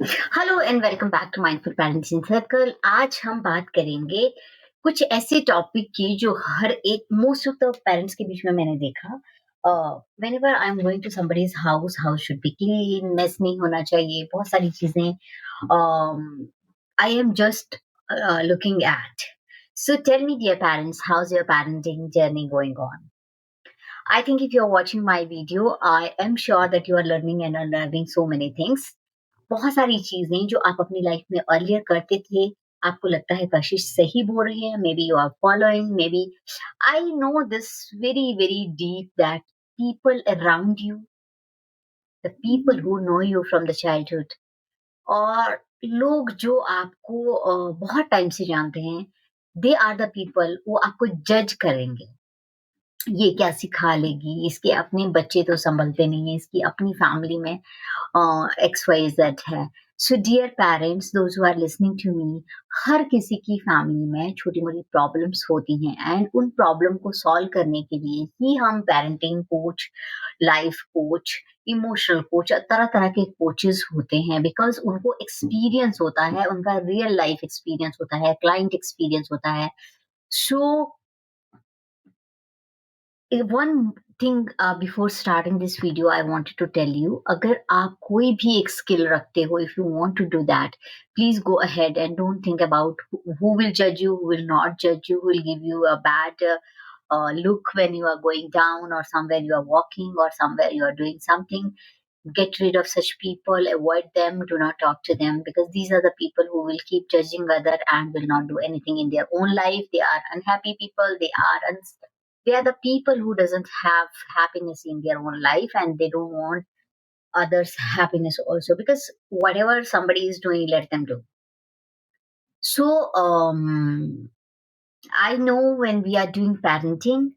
Hello and welcome back to mindful parenting circle. आज हम बात करेंगे कुछ ऐसे टॉपिक की जो हर एक मोस्ट ऑफ द पेरेंट्स के बीच में मैंने देखा। Whenever I am going to somebody's house, house should be clean, mess नहीं होना चाहिए, बहुत सारी चीजें I am just looking at. So tell me dear parents, how's your parenting journey going on? I think if you're watching my video, I am sure that you are learning and unlearning so many things. बहुत सारी चीजें जो आप अपनी life में earlier करते थे, आपको लगता है कशिश सही बोल रही है, maybe you are following, maybe I know this very very deep that people around you, the people who know you from the childhood, और लोग जो आपको बहुत टाइम से जानते हैं, दे आर द पीपल वो आपको जज करेंगे। ये क्या सिखा लेगी, इसके अपने बच्चे तो संभलते नहीं है, इसकी अपनी फैमिली में XYZ है। So dear parents, those who are listening to me, हर किसी की फैमिली में छोटी-मोटी प्रॉब्लम्स होती हैं एंड उन प्रॉब्लम को सॉल्व करने के लिए ही हम parenting coach, life coach, emotional coach, तरह-तरह के कोचेस होते हैं बिकॉज़ उनको एक्सपीरियंस होता है, उनका रियल लाइफ एक्सपीरियंस होता है, क्लाइंट एक्सपीरियंस होता है। सो one thing before starting this video I wanted to tell you, अगर आप कोई भी एक skill रखते हो, if you want to do that, please go ahead and don't think about who will judge you, who will not judge you, who will give you a bad look when you are going down or somewhere you are walking or somewhere you are doing something. Get rid of such people, avoid them, do not talk to them, because these are the people who will keep judging other and will not do anything in their own life. They are unhappy people, they are the people who doesn't have happiness in their own life and they don't want others happiness also, because whatever somebody is doing, let them do. So I know when we are doing parenting,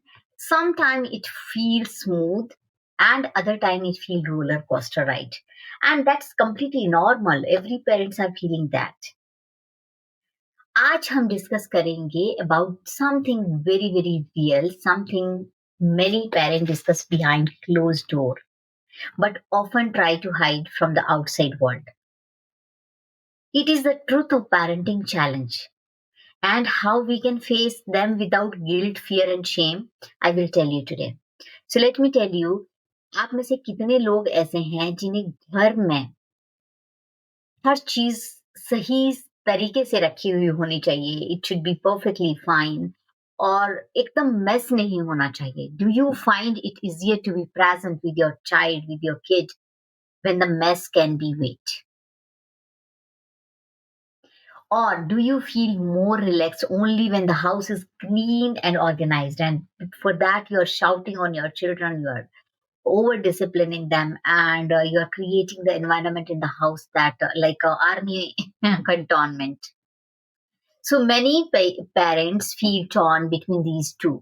sometimes it feels smooth and other time it feels roller coaster, right? And that's completely normal. Every parents are feeling that. आज हम discuss करेंगे about something very very real, something many parents discuss behind closed door but often try to hide from the outside world. It is the truth of parenting challenge and how we can face them without guilt, fear and shame. I will tell you today. So let me tell you, आप में से कितने लोग ऐसे हैं जिन्हें घर में हर चीज सही तरीके से रखी हुई होनी चाहिए, it should be perfectly fine, और एकदम मेस नहीं होना चाहिए? Do you find it easier to be present with your child, with your kid, when the mess can be wet? Or do you feel more relaxed only when the house is clean and organized? And for that, you're shouting on your children, you're over disciplining them, and you're creating the environment in the house that like army cantonment. So many parents feel torn between these two.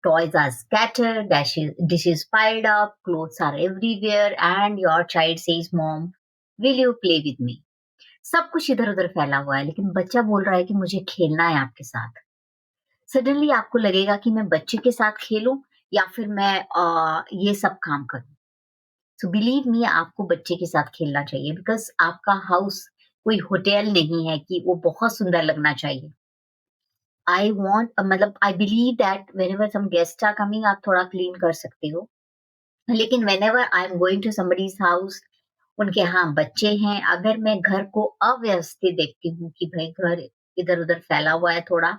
Toys are scattered, dishes piled up, clothes are everywhere, and your child says, "Mom, will you play with me?" सब कुछ इधर-उधर फैला हुआ है, लेकिन बच्चा बोल रहा है कि मुझे खेलना है आपके साथ। सडनली आपको लगेगा कि मैं बच्चे के साथ खेलूँ या फिर मैं ये सब काम करूँ। सो बिलीव मी, आपको बच्चे के साथ खेलना चाहिए बिकॉज़ आपका हाउस कोई होटल नहीं है कि वो बहुत सुंदर लगना चाहिए। आई वांट मतलब I believe that whenever some guest are coming, आप थोड़ा क्लीन कर सकते हो। लेकिन whenever I am going to somebody's house, उनके यहाँ बच्चे हैं, अगर मैं घर को अव्यवस्थित देखती हूँ कि भाई घर इधर-उधर फैला हुआ है थोड़ा,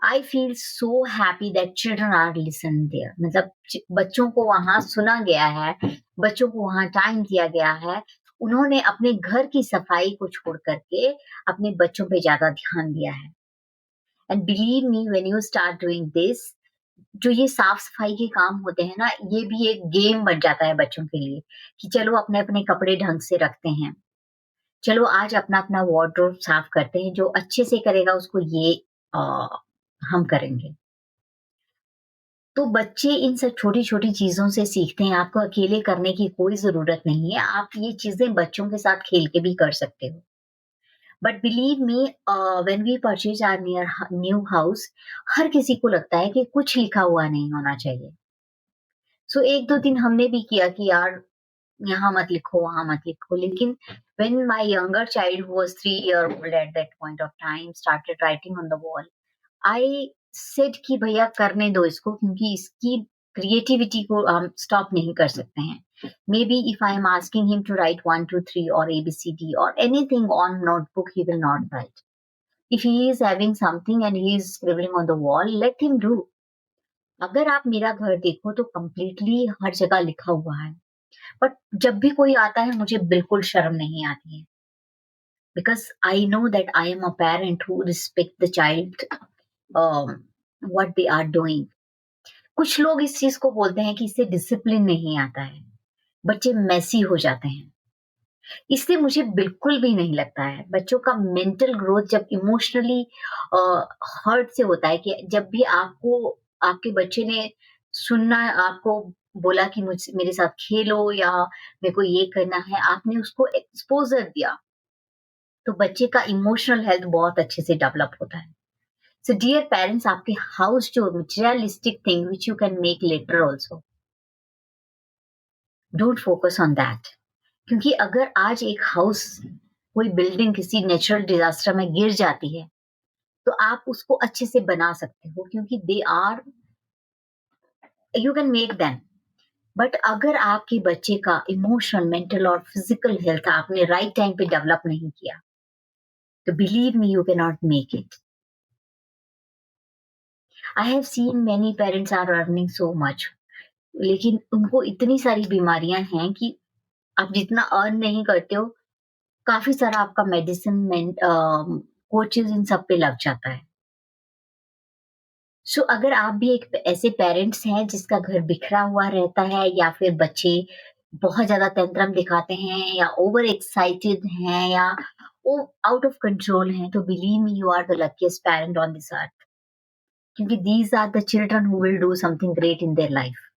I feel so happy that children are listen there, मतलब बच्चों को वहां सुना गया है, बच्चों को वहां टाइम दिया गया है, उन्होंने अपने घर की सफाई को छोड़ करके अपने बच्चों पे ज्यादा ध्यान दिया है। And believe me, when you start doing this, जो ये साफ सफाई के काम होते हैं ना, ये भी एक गेम बन जाता है बच्चों के लिए कि चलो अपने अपने कपड़े ढंग से रखते हैं, चलो आज अपना अपना वार्डरोब साफ करते हैं, जो अच्छे से करेगा उसको ये आ, हम करेंगे। तो बच्चे इन सब छोटी-छोटी चीज़ों से सीखते हैं, आपको अकेले करने की कोई ज़रूरत नहीं है, आप ये चीज़ें बच्चों के साथ खेल के भी कर सकते हो। But believe me, when we purchase our new house, हर किसी को लगता है कि कुछ लिखा हुआ नहीं होना चाहिए। सो 1-2 दिन हमने भी किया कि यार यहाँ मत लिखो, वहाँ मत लिखो। लेकिन when my younger child who was 3 year old at that point of time started writing on the wall, I said कि भैया करने दो इसको, क्योंकि इसकी क्रिएटिविटी को हम स्टॉप नहीं कर सकते हैं। Maybe if I am asking him to write 1 2 3 और ABCD और anything on notebook, he will not write. If he is having something and he is scribbling on the wall, let him do. अगर आप मेरा घर देखो तो completely हर जगह लिखा हुआ है, बट जब भी कोई आता है मुझे बिल्कुल शर्म नहीं आती है, because I know that I am a parent who respect the child what they are doing. कुछ लोग इस चीज को बोलते हैं कि इससे डिसिप्लिन नहीं आता है, बच्चे मेसी हो जाते हैं। इससे मुझे बिल्कुल भी नहीं लगता है। बच्चों का मेंटल ग्रोथ जब इमोशनली हर्ट से होता है, कि जब भी आपको आपके बच्चे ने सुनना, आपको बोला कि मुझ मेरे साथ खेलो या मेरे को ये करना है, आपने उसको एक्सपोज़र दिया, तो बच्चे का इमोशनल हेल्थ बहुत अच्छे से डेवलप होता है। सो डियर पेरेंट्स, आपके हाउस जो materialistic thing which you can make later also, don't focus on that. क्योंकि अगर आज एक हाउस, कोई बिल्डिंग किसी नेचुरल डिजास्टर में गिर जाती है, तो आप उसको अच्छे से बना सकते हो, क्योंकि they are, you can make them. But अगर आपके बच्चे का इमोशनल, मेंटल और फिजिकल हेल्थ आपने राइट टाइम पे डेवलप नहीं किया, तो believe me you can not make it. I have seen many parents are earning so much, लेकिन उनको इतनी सारी बीमारियां हैं कि आप जितना अर्न नहीं करते हो, काफी सारा आपका मेडिसिन, कोचेज इन सब पे लग जाता है। सो अगर आप भी एक ऐसे पेरेंट्स हैं जिसका घर बिखरा हुआ रहता है, या फिर बच्चे बहुत ज्यादा तंत्रम दिखाते हैं, या ओवर एक्साइटेड हैं, या वो आउट ऑफ कंट्रोल हैं, तो believe me you are the luckiest parent on this earth, क्योंकि these are the children who will do something great in their life.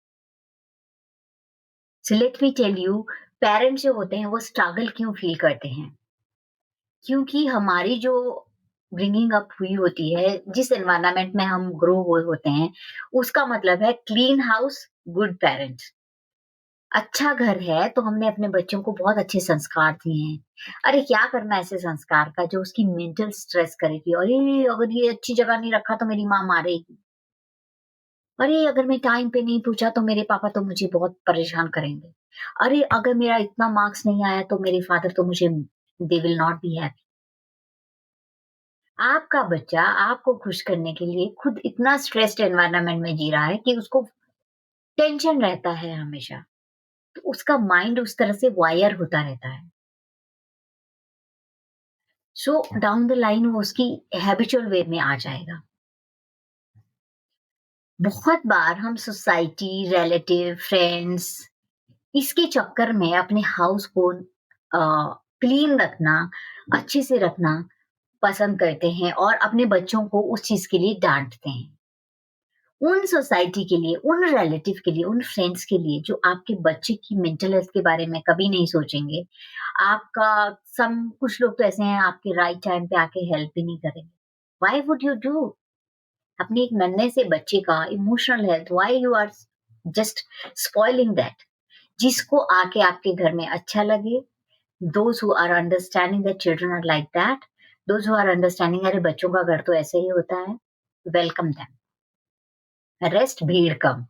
So let me tell you, parents जो होते हैं वो struggle क्यों feel करते हैं, क्योंकि हमारी जो ब्रिंगिंग अप हुई होती है, जिस एनवायरनमेंट में हम ग्रो हुए होते हैं, उसका मतलब है क्लीन हाउस, गुड पेरेंट्स। अच्छा घर है तो हमने अपने बच्चों को बहुत अच्छे संस्कार दिए हैं। अरे क्या करना ऐसे संस्कार का जो उसकी मेंटल स्ट्रेस करे कि अरे अगर ये अच्छी जगह नहीं रखा तो मेरी माँ मारेगी। अरे अगर मैं टाइम पे नहीं पूछा तो मेरे पापा तो मुझे बहुत परेशान करेंगे। अरे अगर मेरा इतना मार्क्स नहीं आया तो मेरे फादर तो मुझे, दे विल नॉट बी हैप्पी। आपका बच्चा आपको खुश करने के लिए खुद इतना स्ट्रेस्ड एनवायरनमेंट में जी रहा है कि उसको टेंशन रहता है हमेशा, तो उसका माइंड उस तरह से वायर होता रहता है। सो डाउन द लाइन वो उसकी हैबिचुअल वे में आ जाएगा। बहुत बार हम सोसाइटी, रिलेटिव, फ्रेंड्स, इसके चक्कर में अपने हाउस को क्लीन रखना, अच्छे से रखना पसंद करते हैं, और अपने बच्चों को उस चीज के लिए डांटते हैं। उन सोसाइटी के लिए, उन रिलेटिव के लिए, उन फ्रेंड्स के लिए जो आपके बच्चे की मेंटल हेल्थ के बारे में कभी नहीं सोचेंगे। आपका सम कुछ लोग तो ऐसे हैं, आपके राइट टाइम पे आके हेल्प भी नहीं करेंगे। Why would you do? अपने एक नन्हे से बच्चे का emotional health, why you are just spoiling that? जिसको आके आपके घर में अच्छा लगे, those who are understanding that children are like that, those who are understanding अरे बच्चों का घर तो ऐसे ही होता है, वेलकम देम। रेस्ट भीड़ कम।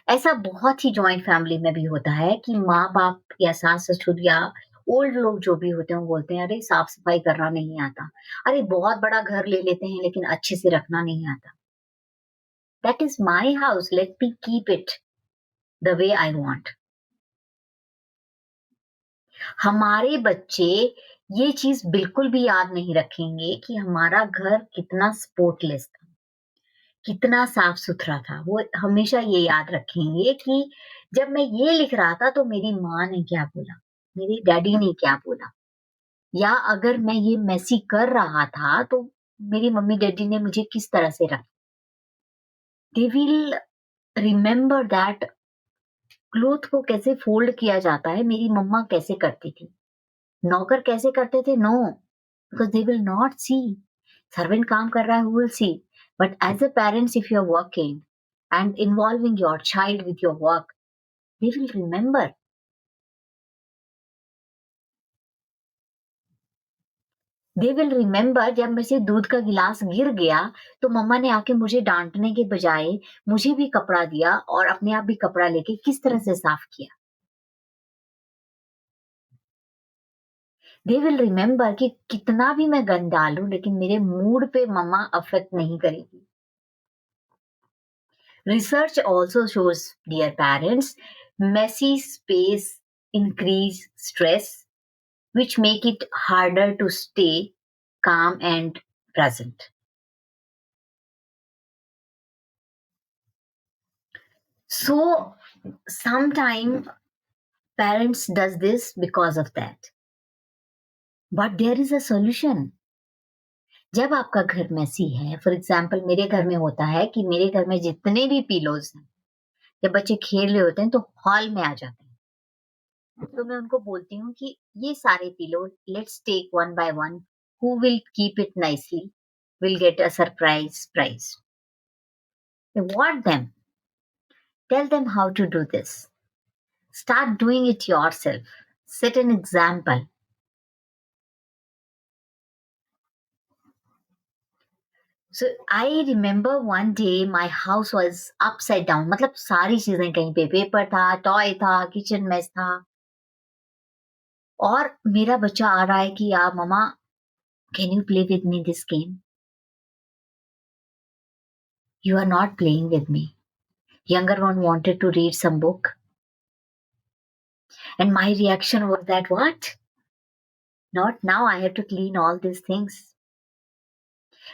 ऐसा बहुत ही जॉइंट फैमिली में भी होता है कि माँ-बाप या सास-ससुर या ओल्ड लोग जो भी होते हैं, वो बोलते हैं, "अरे! साफ-सफाई करना नहीं आता। अरे! बहुत बड़ा घर ले लेते हैं, लेकिन अच्छे से रखना नहीं आता। That is my house, let me keep it the way I want." हमारे बच्चे ये चीज़ बिल्कुल भी याद नहीं रखेंगे कि हमारा घर कितना स्पॉटलेस था, कितना साफ-सुथरा था। वो हमेशा ये याद रखेंगे कि जब मैं ये लिख रहा था, तो मेरी माँ ने क्या बोला, मेरे डैडी ने क्या बोला, या अगर मैं ये मेसी कर रहा था, तो मेरी मम्मी-डैडी ने मुझे किस तरह से रखा। They will remember that cloth को कैसे फ़ोल्ड किया जाता है, मेरी मम्मा कैसे करती थी। नौकर कैसे करते थे? No, because they will not see. Servant काम कर रहा है, who will see? But as a parents, if you're working and involving your child with your work, they will remember. They will remember जब मेरे से दूध का गिलास गिर गया, तो मम्मा ने आके मुझे डाँटने के बजाय मुझे भी कपड़ा दिया और अपने आप भी कपड़ा लेके किस तरह से साफ किया। दे विल रिमेंबर कि कितना भी मैं गंद डालूँ लेकिन मेरे मूड पे मम्मा अफ़ेक्ट नहीं करेगी। Research also shows, dear parents, messy space increase stress, which make it harder to stay calm and present. So sometime parents does this because of that. But there is a solution. जब आपका घर Messi है, for example मेरे घर में होता है कि मेरे घर में जितने भी पिलोज हैं, जब बच्चे खेल रहे होते हैं तो हॉल में आ जाते हैं। तो मैं उनको बोलती हूँ कि ये सारे pillow let's take one by one, who will keep it nicely will get a surprise prize. Reward them, tell them how to do this, start doing it yourself, set an example. So I remember one day my house was upside down, मतलब सारी चीजें कहीं पे, paper था, toy था, kitchen mess था, और मेरा बच्चा आ रहा है कि यार मम्मा, can you play with me this game? You are not playing with me. Younger one wanted to read some book, and my reaction was that, what? Not now, I have to clean all these things.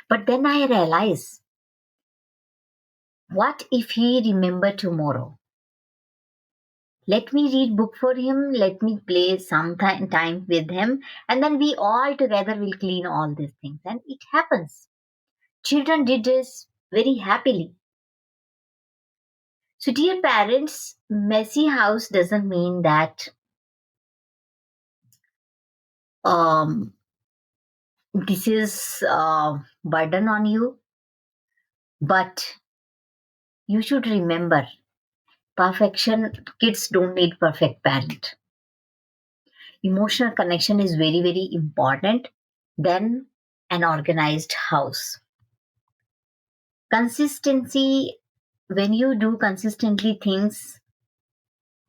But then I realized, what if he remember tomorrow? Let me read book for him, let me play some time with him, and then we all together will clean all these things. And it happens. Children did this very happily. So, dear parents, messy house doesn't mean that um, this is burden on you, but you should remember, perfection, kids don't need perfect parent. Emotional connection is very, very important than an organized house. Consistency, when you do consistently things,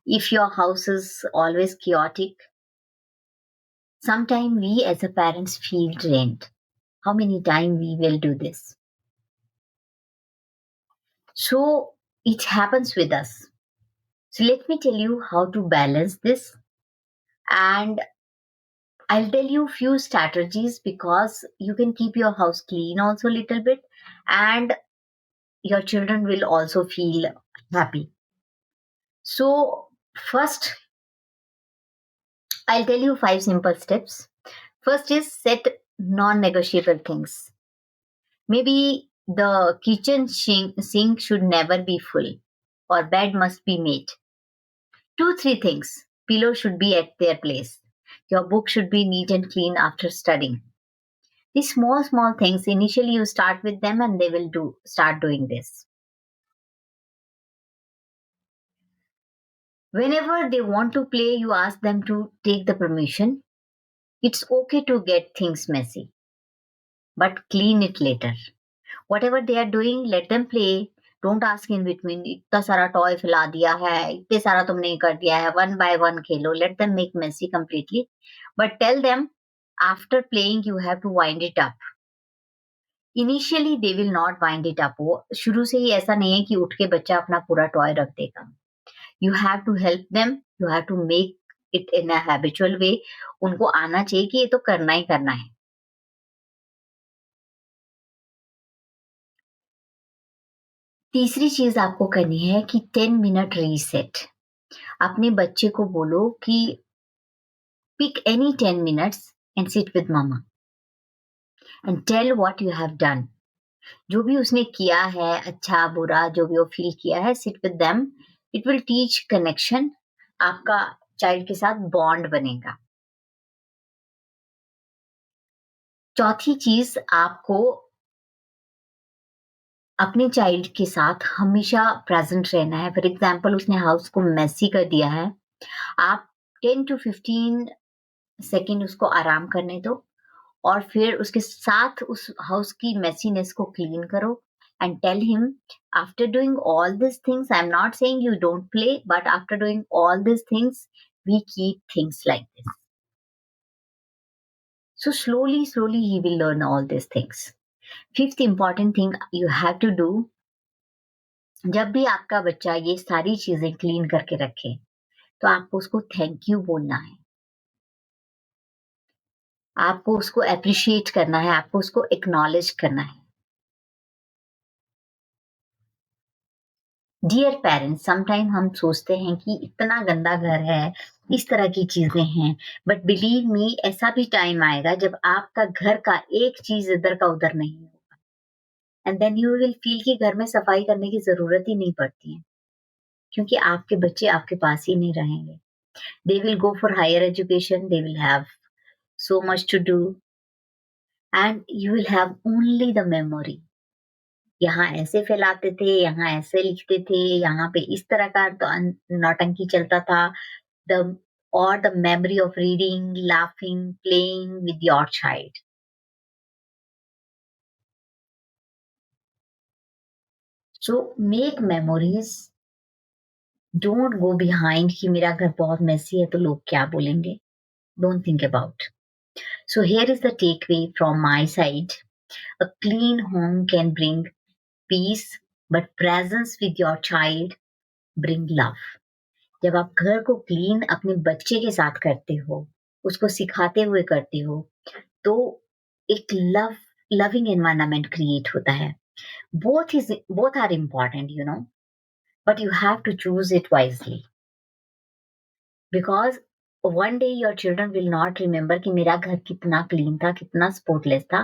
if your house is always chaotic, sometimes we as a parents feel drained. How many times we will do this? So it happens with us. So let me tell you how to balance this, and I'll tell you few strategies because you can keep your house clean also a little bit, and your children will also feel happy. So first, I'll tell you 5 simple steps. First is set non-negotiable things. Maybe the kitchen sink should never be full, or bed must be made. 2, 3 things. Pillow should be at their place. Your book should be neat and clean after studying. These small, small things, initially you start with them and they will start doing this. Whenever they want to play, you ask them to take the permission. It's okay to get things messy, but clean it later. Whatever they are doing, let them play. Don't ask in between, इतना सारा toy फैला दिया है, इतने सारा तुमने कर दिया है, one by one Khelo. Let them make messy completely. But tell them, after playing, you have to wind it up. Initially, they will not wind it up. वो शुरू से ही ऐसा नहीं है कि उठ के बच्चा अपना पूरा टॉय रख देगा. You have to help them. You have to make it in a habitual way. उनको आना चाहिए कि ये तो करना ही करना है. तीसरी चीज आपको करनी है कि 10 मिनट रीसेट. अपने बच्चे को बोलो कि pick any 10 minutes and sit with mama and tell what you have done. जो भी उसने किया है, अच्छा बुरा जो भी वो फील किया है, sit with them. It will teach connection. आपका चाइल्ड के साथ बॉन्ड बनेगा. चौथी चीज, आपको अपने चाइल्ड के साथ हमेशा प्रेजेंट रहना है. फॉर एग्जाम्पल उसने हाउस को मेसी कर दिया है, आप 10 to 15 सेकेंड उसको आराम करने दो और फिर उसके साथ उस हाउस की मेसीनेस को क्लीन करो and tell him, after doing all these things, I am not saying you don't play, but after doing all these things, we keep things like this. So slowly he will learn all these things. Fifth important thing you have to do, जब भी आपका बच्चा ये सारी चीजें clean करके रखे, तो आपको उसको थैंक यू बोलना है। आपको उसको एप्रिशिएट करना है, आपको उसको एक्नॉलेज करना है। डियर पेरेंट्स, समटाइम हम सोचते हैं कि इतना गंदा घर है, इस तरह की चीजें हैं, बट बिलीव मी, ऐसा भी टाइम आएगा जब आपका घर का एक चीज इधर का उधर नहीं होगा, and then you will feel कि घर में सफाई करने की जरूरत ही नहीं पड़ती है, क्योंकि आपके बच्चे आपके पास ही नहीं रहेंगे। They will go for higher education, they will have so much to do, and you will have only the memory. यहाँ ऐसे फैलाते थे, यहाँ ऐसे लिखते थे, यहाँ पे इस तरह का तो नौटंकी चलता था। The or the memory of reading, laughing, playing with your child. So make memories. Don't go behind कि मेरा घर बहुत मेसी है तो लोग क्या बोलेंगे. Don't think about. So here is the takeaway from my side. A clean home can bring peace, but presence with your child bring love. जब आप घर को क्लीन अपने बच्चे के साथ करते हो, उसको सिखाते हुए करते हो, तो एक लविंग एनवायरनमेंट क्रिएट होता है। Both are important, you know, but you have to choose it wisely, because one day your children will not remember कि मेरा घर कितना क्लीन था, कितना स्पॉटलेस था।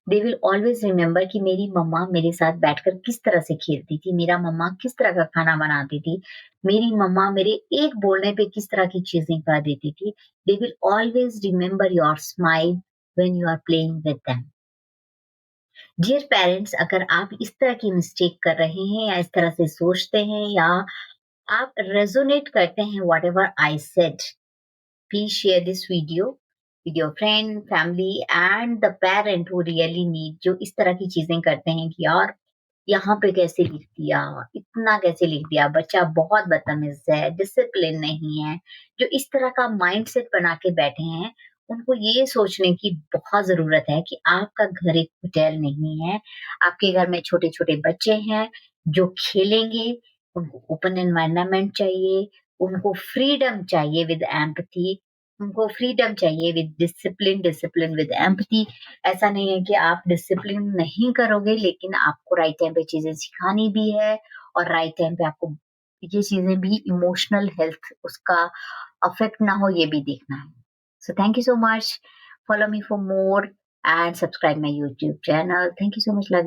दे विल ऑलवेज रिमेम्बर कि मेरी मम्मा मेरे साथ बैठकर किस तरह से खेलती थी, मेरा मम्मा किस तरह का खाना बनाती थी, मेरी मम्मा मेरे एक बोलने पे किस तरह की चीजें कर देती थी। They will always remember your smile when you are playing with them. Dear parents, अगर आप इस तरह की मिस्टेक कर रहे हैं या इस तरह से सोचते हैं या आप रेजोनेट करते हैं what ever I said, please share this video with your friend, family and the parent who really need, जो इस तरह की चीजें करते हैं कि यार यहाँ पे कैसे लिख दिया, इतना कैसे लिख दिया, बच्चा बहुत बदतमीज है, डिसिप्लिन नहीं है, जो इस तरह का माइंडसेट बना के बैठे हैं, उनको ये सोचने की बहुत जरूरत है कि आपका घर एक होटल नहीं है। आपके घर में छोटे छोटे बच्चे हैं जो खेलेंगे, उनको ओपन एनवायरनमेंट चाहिए, उनको फ्रीडम चाहिए विद एम्पैथी, उनको फ्रीडम चाहिए with discipline, discipline with empathy. ऐसा नहीं है कि आप डिसिप्लिन नहीं करोगे, लेकिन आपको राइट टाइम पे चीजें सिखानी भी है और राइट टाइम पे आपको ये चीजें भी, इमोशनल हेल्थ उसका अफेक्ट ना हो, ये भी देखना है। So thank you so much, follow me for more and subscribe my YouTube channel. Thank you so much, love you.